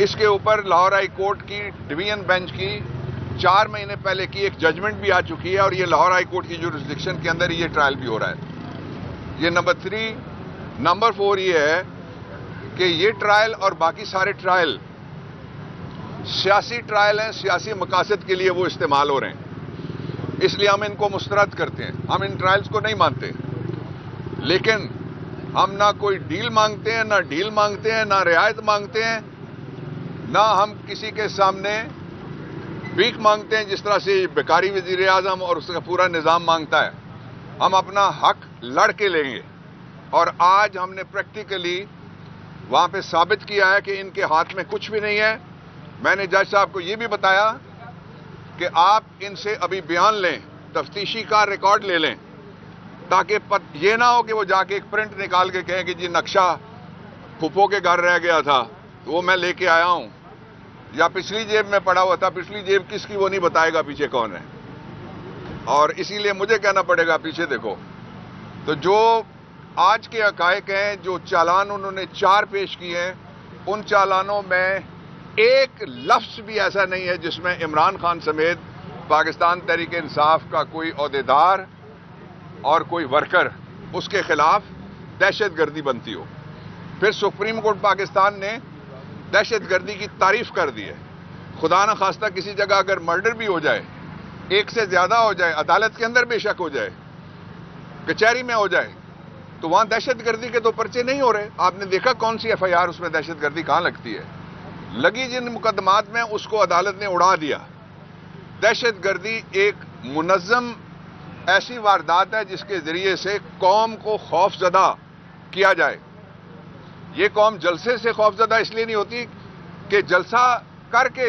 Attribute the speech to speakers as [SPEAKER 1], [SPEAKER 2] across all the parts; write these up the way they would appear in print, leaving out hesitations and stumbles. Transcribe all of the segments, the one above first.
[SPEAKER 1] اس کے اوپر Lahore high court کی ڈویژن بینچ کی 4 مہینے پہلے کی ایک ججمنٹ بھی آ چکی ہے اور یہ لاہور ہائی کورٹ کی جورسڈکشن کے اندر یہ ٹرائل بھی ہو رہا ہے. یہ نمبر 3. نمبر 4 یہ ہے کہ یہ ٹرائل اور باقی سارے ٹرائل سیاسی ٹرائل ہیں, سیاسی مقاصد کے لیے وہ استعمال ہو رہے ہیں. اس لیے ہم ان کو مسترد کرتے ہیں. ہم ان ٹرائلز کو نہیں مانتے, لیکن ہم نہ کوئی ڈیل مانگتے ہیں, نہ ڈیل مانگتے ہیں, نہ رعایت مانگتے ہیں, نہ ہم کسی کے سامنے بھیک مانگتے ہیں جس طرح سے بیکاری وزیر اعظم اور اس کا پورا نظام مانگتا ہے. ہم اپنا حق لڑ کے لیں گے, اور آج ہم نے پریکٹیکلی وہاں پہ ثابت کیا ہے کہ ان کے ہاتھ میں کچھ بھی نہیں ہے. میں نے جج صاحب کو یہ بھی بتایا کہ آپ ان سے ابھی بیان لیں, تفتیشی کا ریکارڈ لے لیں, تاکہ یہ نہ ہو کہ وہ جا کے ایک پرنٹ نکال کے کہیں کہ جی نقشہ پھپھو کے گھر رہ گیا تھا تو وہ میں لے کے آیا ہوں, یا پچھلی جیب میں پڑا ہوا تھا. پچھلی جیب کس کی وہ نہیں بتائے گا پیچھے کون ہے, اور اسی لیے مجھے کہنا پڑے گا پیچھے دیکھو. تو جو آج کے حقائق ہیں, جو چالان انہوں نے 4 پیش کیے ہیں, ان چالانوں میں ایک لفظ بھی ایسا نہیں ہے جس میں عمران خان سمیت پاکستان تحریک انصاف کا کوئی عہدیدار اور کوئی ورکر اس کے خلاف دہشت گردی بنتی ہو. پھر سپریم کورٹ پاکستان نے دہشت گردی کی تعریف کر دی ہے. خدا نہ خواستہ کسی جگہ اگر مرڈر بھی ہو جائے, ایک سے زیادہ ہو جائے, عدالت کے اندر بے شک ہو جائے, کچہری میں ہو جائے, تو وہاں دہشت گردی کے تو پرچے نہیں ہو رہے. آپ نے دیکھا کون سی ایف آئی آر اس میں دہشت گردی کہاں لگتی ہے؟ لگی جن مقدمات میں اس کو عدالت نے اڑا دیا. دہشت گردی ایک منظم ایسی واردات ہے جس کے ذریعے سے قوم کو خوف زدہ کیا جائے. یہ قوم جلسے سے خوف زدہ اس لیے نہیں ہوتی کہ جلسہ کر کے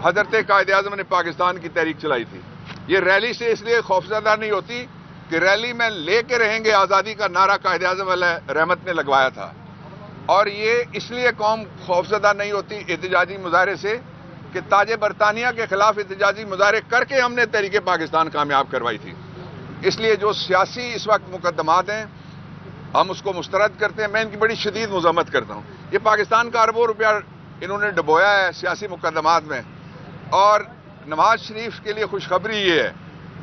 [SPEAKER 1] حضرت قائد اعظم نے پاکستان کی تحریک چلائی تھی. یہ ریلی سے اس لیے خوف زدہ نہیں ہوتی کہ ریلی میں لے کے رہیں گے آزادی کا نعرہ قائد اعظم علیہ رحمت نے لگوایا تھا. اور یہ اس لیے قوم خوفزدہ نہیں ہوتی احتجاجی مظاہرے سے کہ تاج برطانیہ کے خلاف احتجاجی مظاہرے کر کے ہم نے تحریک پاکستان کامیاب کروائی تھی. اس لیے جو سیاسی اس وقت مقدمات ہیں ہم اس کو مسترد کرتے ہیں. میں ان کی بڑی شدید مذمت کرتا ہوں. یہ پاکستان کا اربوں روپیہ انہوں نے ڈبویا ہے سیاسی مقدمات میں. اور نواز شریف کے لیے خوشخبری یہ ہے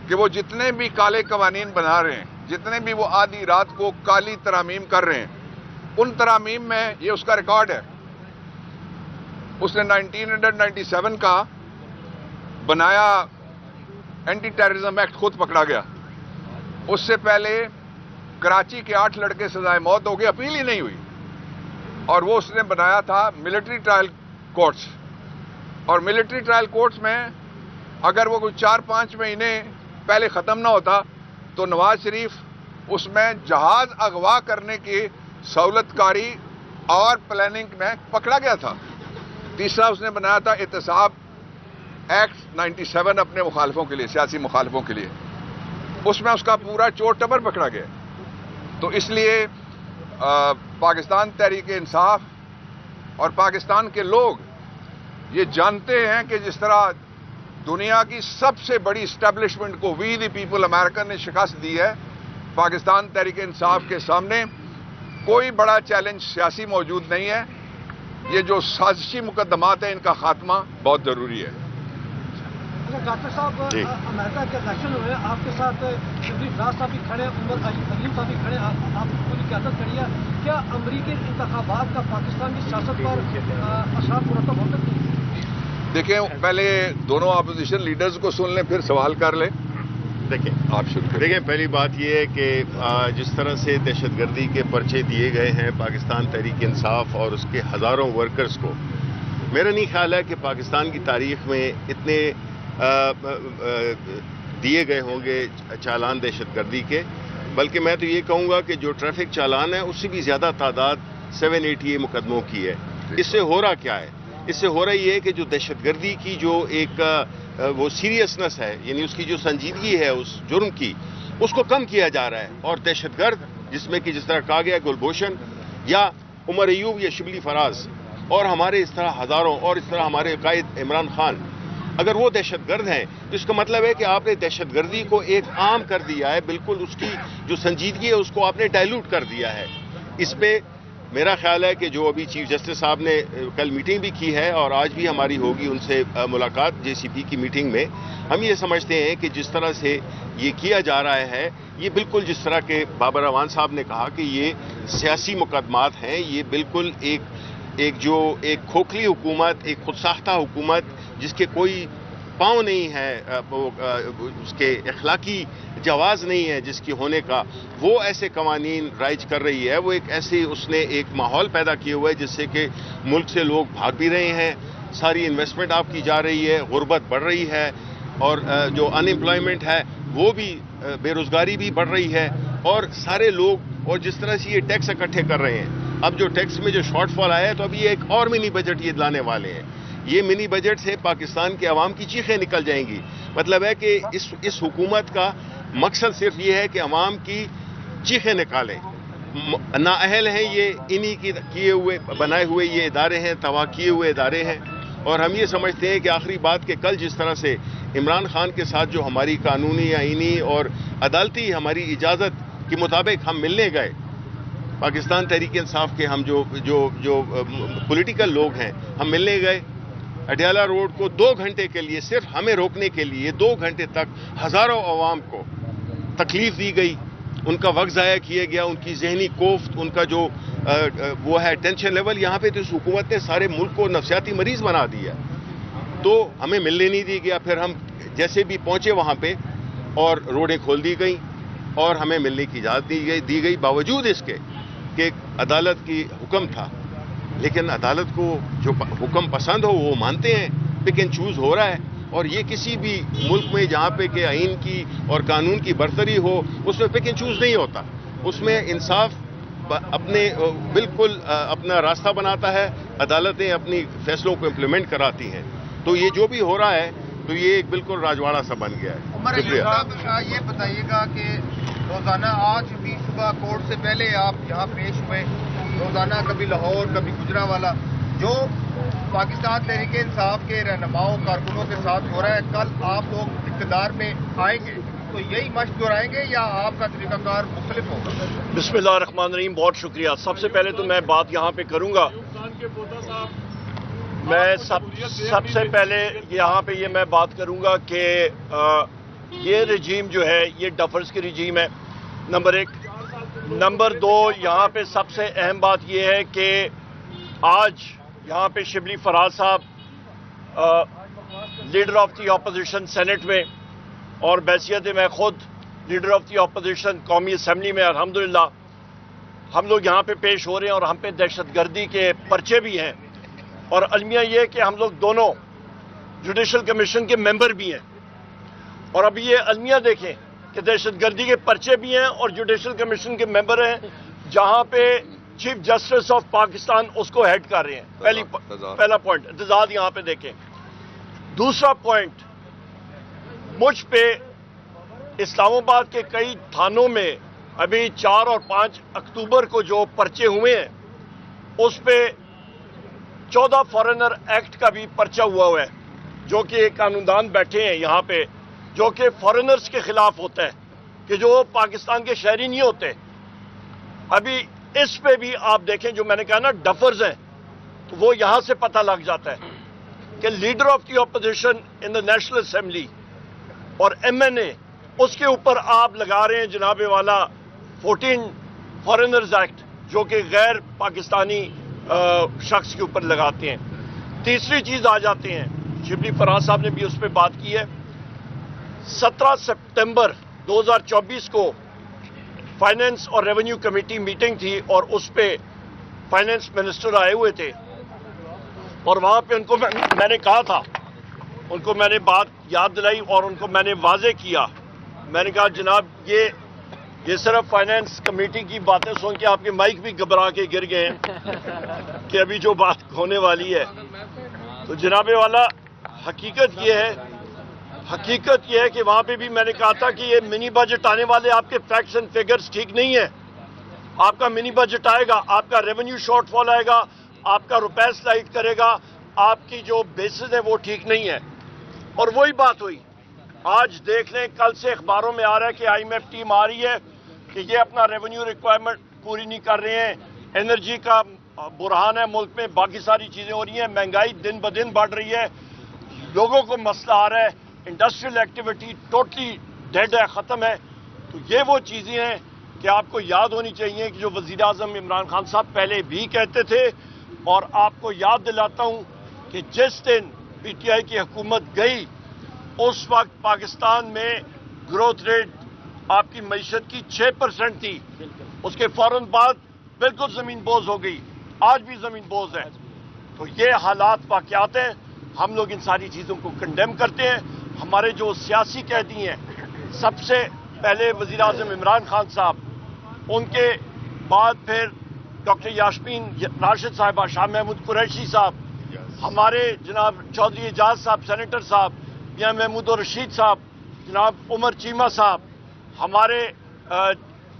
[SPEAKER 1] کہ وہ جتنے بھی کالے قوانین بنا رہے ہیں, جتنے بھی وہ آدھی رات کو کالی ترامیم کر رہے ہیں, ان ترامیم میں یہ اس کا ریکارڈ ہے. اس نے 1997 کا بنایا اینٹی ٹیررزم ایکٹ, خود پکڑا گیا. اس سے پہلے کراچی کے 8 لڑکے سزائے موت ہو گئے, اپیل ہی نہیں ہوئی. اور وہ اس نے بنایا تھا ملٹری ٹرائل کورٹس. اور ملٹری ٹرائل کورٹس میں اگر وہ کوئی 4-5 مہینے پہلے ختم نہ ہوتا تو نواز شریف اس میں جہاز اغوا کرنے کی سہولت کاری اور پلاننگ میں پکڑا گیا تھا. تیسرا اس نے بنایا تھا احتساب ایکٹ 97 اپنے مخالفوں کے لیے, سیاسی مخالفوں کے لیے. اس میں اس کا پورا چور ٹبر پکڑا گیا. تو اس لیے پاکستان تحریک انصاف اور پاکستان کے لوگ یہ جانتے ہیں کہ جس طرح دنیا کی سب سے بڑی اسٹیبلشمنٹ کو وی دی پیپل امریکن نے شکست دی ہے, پاکستان تحریک انصاف کے سامنے کوئی بڑا چیلنج سیاسی موجود نہیں ہے. یہ جو سازشی مقدمات ہیں ان کا خاتمہ بہت ضروری ہے.
[SPEAKER 2] ڈاکٹر صاحب, امریکہ کے الیکشن ہوئے, آپ کے ساتھ شبلی فراز صاحب بھی کھڑے, عمر علیم صاحب بھی کھڑے, آپ پوری قیادت کھڑی ہے. کیا امریکی انتخابات کا پاکستان کی سیاست پر اثرات مرتب ہو سکتے ہیں؟
[SPEAKER 1] دیکھیں, پہلے دونوں اپوزیشن لیڈرز کو سن لیں پھر سوال کر لیں.
[SPEAKER 3] دیکھیں
[SPEAKER 1] آپ شروع کریں.
[SPEAKER 3] دیکھیں, پہلی بات یہ ہے کہ جس طرح سے دہشت گردی کے پرچے دیے گئے ہیں پاکستان تحریک انصاف اور اس کے ہزاروں ورکرز کو, میرا نہیں خیال ہے کہ پاکستان کی تاریخ میں اتنے دیے گئے ہوں گے چالان دہشت گردی کے. بلکہ میں تو یہ کہوں گا کہ جو ٹریفک چالان ہے اس سے بھی زیادہ تعداد 780 مقدموں کی ہے. اس سے ہو رہا کیا ہے؟ اس سے ہو رہا یہ ہے کہ جو دہشت گردی کی جو ایک وہ سیریسنس ہے, یعنی اس کی جو سنجیدگی ہے اس جرم کی, اس کو کم کیا جا رہا ہے. اور دہشت گرد جس میں کہ جس طرح کہا گیا گلبھوشن یا عمر ایوب یا شبلی فراز اور ہمارے اس طرح ہزاروں, اور اس طرح ہمارے قائد عمران خان, اگر وہ دہشت گرد ہیں تو اس کا مطلب ہے کہ آپ نے دہشت گردی کو ایک عام کر دیا ہے. بالکل اس کی جو سنجیدگی ہے اس کو آپ نے ڈائلوٹ کر دیا ہے. اس پہ میرا خیال ہے کہ جو ابھی چیف جسٹس صاحب نے کل میٹنگ بھی کی ہے اور آج بھی ہماری ہوگی ان سے ملاقات جے سی پی کی میٹنگ میں، ہم یہ سمجھتے ہیں کہ جس طرح سے یہ کیا جا رہا ہے یہ بالکل جس طرح کہ بابر اعوان صاحب نے کہا کہ یہ سیاسی مقدمات ہیں، یہ بالکل ایک کھوکھلی حکومت، ایک خود ساختہ حکومت جس کے کوئی پاؤں نہیں ہے، اس کے اخلاقی جواز نہیں ہے جس کی ہونے کا، وہ ایسے قوانین رائج کر رہی ہے، وہ اس نے ایک ماحول پیدا کیے ہوئے ہے جس سے کہ ملک سے لوگ بھاگ بھی رہے ہیں، ساری انویسٹمنٹ آپ کی جا رہی ہے، غربت بڑھ رہی ہے، اور جو ان امپلائمنٹ ہے وہ بھی، بے روزگاری بھی بڑھ رہی ہے، اور سارے لوگ، اور جس طرح سے یہ ٹیکس اکٹھے کر رہے ہیں، اب جو ٹیکس میں جو شارٹ فال آیا ہے تو اب یہ ایک اور منی بجٹ یہ لانے والے ہیں، یہ منی بجٹ سے پاکستان کے عوام کی چیخیں نکل جائیں گی۔ مطلب ہے کہ اس حکومت کا مقصد صرف یہ ہے کہ عوام کی چیخیں نکالیں، نااہل ہیں یہ، انہی کی بنائے ہوئے یہ ادارے ہیں، تباہ کیے ہوئے ادارے ہیں، اور ہم یہ سمجھتے ہیں کہ آخری بات کہ کل جس طرح سے عمران خان کے ساتھ جو ہماری قانونی، آئینی اور عدالتی ہماری اجازت کے مطابق ہم ملنے گئے، پاکستان تحریک انصاف کے ہم جو پولیٹیکل لوگ ہیں، ہم ملنے گئے اڈیالہ روڈ کو 2 گھنٹے کے لیے، صرف ہمیں روکنے کے لیے 2 گھنٹے تک ہزاروں عوام کو تکلیف دی گئی، ان کا وقت ضائع کیا گیا، ان کی ذہنی کوفت، ان کا جو وہ ہے ٹینشن لیول، یہاں پہ تو اس حکومت نے سارے ملک کو نفسیاتی مریض بنا دیا، تو ہمیں ملنے نہیں دی گیا۔ پھر ہم جیسے بھی پہنچے وہاں پہ اور روڈیں کھول دی گئیں اور ہمیں ملنے کی اجازت دی گئی باوجود اس کے کہ عدالت کی حکم تھا، لیکن عدالت کو جو حکم پسند ہو وہ مانتے ہیں، پک اینڈ چوز ہو رہا ہے، اور یہ کسی بھی ملک میں جہاں پہ کہ آئین کی اور قانون کی برتری ہو اس میں پک اینڈ چوز نہیں ہوتا، اس میں انصاف بالکل اپنا راستہ بناتا ہے، عدالتیں اپنی فیصلوں کو امپلیمنٹ کراتی ہیں، تو یہ جو بھی ہو رہا ہے تو یہ ایک بالکل راجواڑہ سا بن گیا ہے۔
[SPEAKER 4] عمر علی صاحب یہ بتائیے گا کہ روزانہ آج بھی صبح کورٹ سے پہلے آپ یہاں پیش ہوئے، روزانہ کبھی لاہور کبھی گجرانوالہ، جو پاکستان تحریک انصاف کے رہنماؤں کارکنوں کے ساتھ ہو رہا ہے، کل آپ لوگ اقتدار میں آئیں گے تو یہی مشق دہرائیں گے یا آپ کا طریقہ کار مختلف ہوگا؟
[SPEAKER 5] بسم اللہ الرحمن الرحیم، بہت شکریہ۔ سب سے پہلے تو میں بات یہاں پہ کروں گا، میں سب سے پہلے یہاں پہ میں بات کروں گا کہ یہ رجیم جو ہے یہ ڈفرز کی رجیم ہے، نمبر 1۔ نمبر 2، یہاں پہ سب سے اہم بات یہ ہے کہ آج یہاں پہ شبلی فراز صاحب leader of the opposition senate میں، اور بحیثیت میں خود لیڈر آف دی اپوزیشن قومی اسمبلی میں، الحمدللہ ہم لوگ یہاں پہ پیش ہو رہے ہیں، اور ہم پہ دہشت گردی کے پرچے بھی ہیں، اور المیہ یہ کہ ہم لوگ دونوں جوڈیشل کمیشن کے ممبر بھی ہیں، اور ابھی یہ المیہ دیکھیں کہ دہشت گردی کے پرچے بھی ہیں اور جوڈیشل کمیشن کے ممبر ہیں، جہاں پہ چیف جسٹس آف پاکستان اس کو ہیڈ کر رہے ہیں۔ پہلا پوائنٹ اعتزاز یہاں پہ دیکھیں۔ دوسرا پوائنٹ، مجھ پہ اسلام آباد کے کئی تھانوں میں ابھی 4 اور 5 اکتوبر کو جو پرچے ہوئے ہیں اس پہ 14 فارنر ایکٹ کا بھی پرچہ ہوا ہے، جو کہ قانوندان بیٹھے ہیں یہاں پہ، جو کہ فارنرز کے خلاف ہوتا ہے، کہ جو پاکستان کے شہری نہیں ہوتے۔ ابھی اس پہ بھی آپ دیکھیں، جو میں نے کہا نا ڈفرز ہیں، تو وہ یہاں سے پتہ لگ جاتا ہے کہ leader of the opposition in the national assembly اور ایم این اے، اس کے اوپر آپ لگا رہے ہیں جناب والا 14 فارنرز ایکٹ، جو کہ غیر پاکستانی شخص کے اوپر لگاتے ہیں۔ تیسری چیز آ جاتے ہیں، شبلی فراز صاحب نے بھی اس پہ بات کی ہے، 17 سپتمبر 2024 کو فائنینس اور ریونیو کمیٹی میٹنگ تھی، اور اس پہ فائنینس منسٹر آئے ہوئے تھے، اور وہاں پہ ان کو میں نے کہا تھا، ان کو میں نے بات یاد دلائی اور ان کو میں نے واضح کیا، میں نے کہا جناب یہ صرف فائنینس کمیٹی کی باتیں سن کے آپ کے مائک بھی گھبرا کے گر گئے ہیں کہ ابھی جو بات ہونے والی ہے۔ تو جناب والا حقیقت یہ ہے کہ وہاں پہ بھی میں نے کہا تھا کہ یہ منی بجٹ آنے والے، آپ کے فیکٹس اینڈ فگرز ٹھیک نہیں ہیں، آپ کا منی بجٹ آئے گا، آپ کا ریونیو شارٹ فال آئے گا، آپ کا روپے سلائڈ کرے گا، آپ کی جو بیسز ہیں وہ ٹھیک نہیں ہے۔ اور وہی بات ہوئی، آج دیکھ لیں کل سے اخباروں میں آ رہا ہے کہ آئی ایم ایف ٹیم آ رہی ہے کہ یہ اپنا ریونیو ریکوائرمنٹ پوری نہیں کر رہے ہیں، انرجی کا بحران ہے ملک میں, باقی ساری چیزیں ہو رہی ہیں, مہنگائی دن بدن بڑھ رہی ہے, لوگوں کو مسئلہ آ رہا ہے, انڈسٹریل ایکٹیویٹی ٹوٹلی ڈیڈ ہے, ختم ہے. تو یہ وہ چیزیں ہیں کہ آپ کو یاد ہونی چاہیے کہ جو وزیر اعظم عمران خان صاحب پہلے بھی کہتے تھے, اور آپ کو یاد دلاتا ہوں کہ جس دن پی ٹی آئی کی حکومت گئی اس وقت پاکستان میں گروتھ ریٹ آپ کی معیشت کی 6% تھی, اس کے فوراً بعد بالکل زمین بوز ہو گئی, آج بھی زمین بوز ہے. تو یہ حالات واقعات ہیں, ہم لوگ ان ساری چیزوں کو کنڈیم کرتے ہیں. ہمارے جو سیاسی قیدی ہیں, سب سے پہلے وزیر اعظم عمران خان صاحب, ان کے بعد پھر ڈاکٹر یاسمین راشد صاحبہ, شاہ محمود قریشی صاحب, ہمارے جناب چودھری اعجاز صاحب سینیٹر صاحب, میاں محمود الرشید صاحب, جناب عمر چیمہ صاحب, ہمارے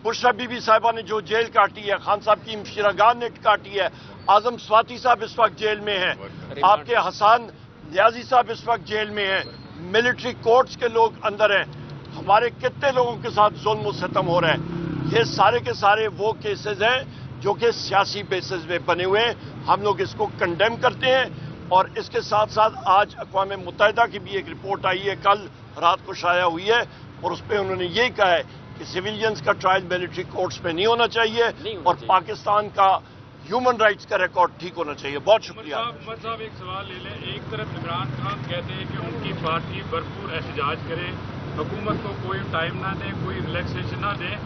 [SPEAKER 5] بشرا بی بی صاحبہ نے جو جیل کاٹی ہے, خان صاحب کی مشیرگان نے کاٹی ہے, اعظم سواتی صاحب اس وقت جیل میں ہیں, آپ کے حسان نیازی صاحب اس وقت جیل میں ہیں, ملٹری کورٹس کے لوگ اندر ہیں, ہمارے کتنے لوگوں کے ساتھ ظلم و ستم ہو رہا ہے. یہ سارے کے سارے وہ کیسز ہیں جو کہ سیاسی بیسز پہ بنے ہوئے ہیں. ہم لوگ اس کو کنڈیم کرتے ہیں, اور اس کے ساتھ ساتھ آج اقوام متحدہ کی بھی ایک رپورٹ آئی ہے, کل رات کو شائع ہوئی ہے, اور اس پہ انہوں نے یہی کہا ہے کہ سویلینز کا ٹرائل ملٹری کورٹس میں نہیں ہونا چاہیے, اور پاکستان کا ہیومن رائٹس کا ریکارڈ ٹھیک ہونا چاہیے. بہت شکریہ.
[SPEAKER 6] عمر صاحب ایک سوال لے لیں. ایک طرف عمران خان کہتے ہیں کہ ان کی پارٹی بھرپور احتجاج کرے, حکومت کو کوئی ٹائم نہ دیں, کوئی ریلیکسیشن نہ دیں,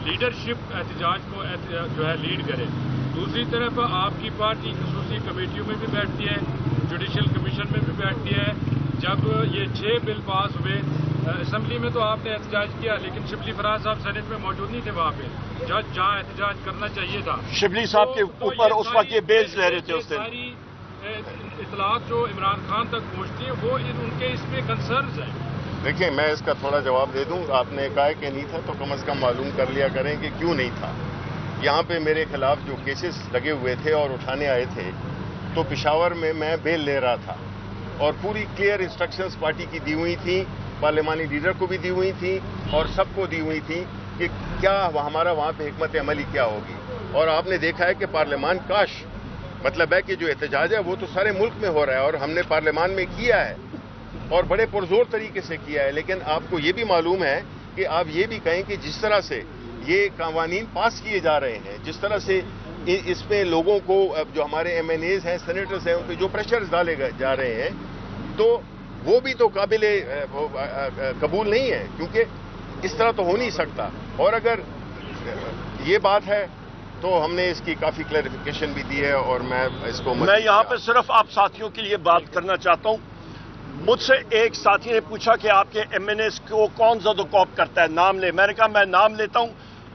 [SPEAKER 6] لیڈرشپ احتجاج کو جو ہے لیڈ کرے. دوسری طرف آپ کی پارٹی خصوصی کمیٹیوں میں بھی بیٹھتی ہے, جوڈیشل کمیشن میں بھی بیٹھتی ہے. جب یہ 6 بل پاس ہوئے اسمبلی میں تو آپ نے احتجاج کیا, لیکن شبلی فراز صاحب سینٹ میں موجود نہیں تھے وہاں پہ, جہاں احتجاج کرنا چاہیے تھا.
[SPEAKER 5] شبلی صاحب کے اوپر اس وقت یہ بیلز لے رہے تھے. اس دن
[SPEAKER 6] ساری اطلاعات جو عمران خان تک پہنچتی ہیں وہ ان کے اس میں کنسرنز ہیں.
[SPEAKER 3] دیکھیں, میں اس کا تھوڑا جواب دے دوں. آپ نے کہا کہ نہیں تھا, تو کم از کم معلوم کر لیا کریں کہ کیوں نہیں تھا. یہاں پہ میرے خلاف جو کیسز لگے ہوئے تھے اور اٹھانے آئے تھے, تو پشاور میں بیل لے رہا تھا, اور پوری کلیئر انسٹرکشنز پارٹی کی دی ہوئی تھیں, پارلیمانی لیڈر کو بھی دی ہوئی تھیں, اور سب کو دی ہوئی تھیں کہ کیا ہمارا وہاں پہ حکمت عملی کیا ہوگی. اور آپ نے دیکھا ہے کہ پارلیمان کاش, مطلب ہے کہ جو احتجاج ہے وہ تو سارے ملک میں ہو رہا ہے, اور ہم نے پارلیمان میں کیا ہے, اور بڑے پرزور طریقے سے کیا ہے. لیکن آپ کو یہ بھی معلوم ہے کہ آپ یہ بھی کہیں کہ جس طرح سے یہ قوانین پاس کیے جا رہے ہیں, جس طرح سے اس میں لوگوں کو, جو ہمارے ایم این ایز ہیں, سینیٹرز ہیں, ان پہ جو پریشرز ڈالے جا رہے ہیں, تو وہ بھی تو قابل قبول نہیں ہے, کیونکہ اس طرح تو ہو نہیں سکتا. اور اگر یہ بات ہے تو ہم نے اس کی کافی کلیریفیکیشن بھی دی ہے, اور میں اس کو
[SPEAKER 5] یہاں پہ صرف آپ ساتھیوں کے لیے بات کرنا چاہتا ہوں. مجھ سے ایک ساتھی نے پوچھا کہ آپ کے ایم این ایز کو کون زیادہ کاپ کرتا ہے, نام لے. میں نے کہا میں نام لیتا ہوں,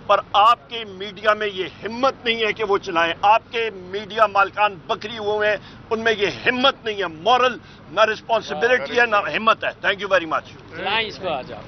[SPEAKER 5] پر آپ کے میڈیا میں یہ ہمت نہیں ہے کہ وہ چلائیں. آپ کے میڈیا مالکان بکری ہوئے ہیں, ان میں یہ ہمت نہیں ہے. مورل نہ رسپانسبلٹی ہے نہ ہمت ہے. Thank you very much.
[SPEAKER 7] اس کو آ جاؤ.